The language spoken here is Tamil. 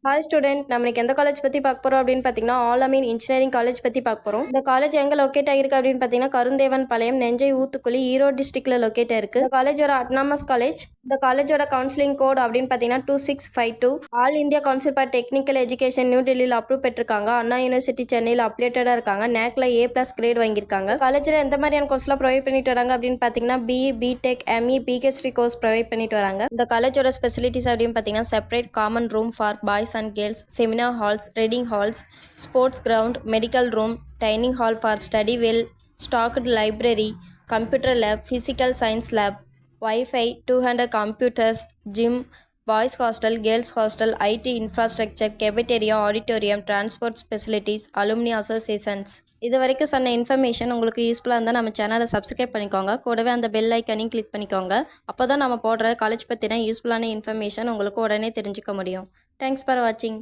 ஹாய் ஸ்டூடெண்ட், நம்ம இன்னைக்கு எந்த காலேஜ் பற்றி பார்க்க போகிறோம் அப்படின்னு பார்த்தீங்கன்னா ஆல் அமீன் இன்ஜினியரிங் காலேஜ் பற்றி பார்க்க போகிறோம். இந்த காலேஜ் எங்கே லொக்கேட் ஆகிருக்கு அப்படின்னு பார்த்தீங்கன்னா கருந்தேவன் பாளையம், நெஞ்சை ஊத்துக்குழி, ஈரோடு டிஸ்ட்ரிக்ட்ல லொக்கேட் ஆயிருக்கு. இந்த காலேஜோட அட்டானமஸ் காலேஜ். இந்த காலேஜோட கவுன்சிலிங் கோட் அப்படின்னு பார்த்தீங்கன்னா 2652. All India council for technical education new டெல்லியில் அப்ரூவ் பெற்றிருக்காங்க. அண்ணா யூனிவர்சிட்டி சென்னையில் அப்டேட்டடாக இருக்காங்க. நேக்ல A+ கிரேட் வாங்கியிருக்காங்க. காலேஜில் எந்த மாதிரியான கோர்ஸ்லாம் ப்ரொவைட் பண்ணிட்டு வராங்க அப்படின்னு பார்த்தீங்கன்னா BE, BTech, ME, PhD course provide பண்ணிட்டு வராங்க. இந்த காலேஜோட ஸ்பெசிலிட்டிஸ் அப்படின்னு பார்த்தீங்கன்னா separate common room for boys and girls, seminar halls, reading halls, sports ground, medical room, dining hall for study, well stocked library, computer lab, physical science lab, Wi-Fi, 200 computers, gym, boys hostel, girls hostel, IT infrastructure, cafeteria, auditorium, transport facilities, alumni associations. இது வரைக்கும் சொன்ன இன்ஃபர்மேஷன் உங்களுக்கு யூஸ்ஃபுல்லாக இருந்தால் நம்ம சேனலை சப்ஸ்கிரைப் பண்ணிக்கோங்க. கூடவே அந்த பெல் ஐக்கனையும் கிளிக் பண்ணிக்கோங்க. அப்போ தான் நம்ம போடுற காலேஜ் பற்றின யூஸ்ஃபுல்லான இன்ஃபர்மேஷன் உங்களுக்கு உடனே தெரிஞ்சுக்க முடியும். தேங்க்ஸ் ஃபார் வாட்சிங்.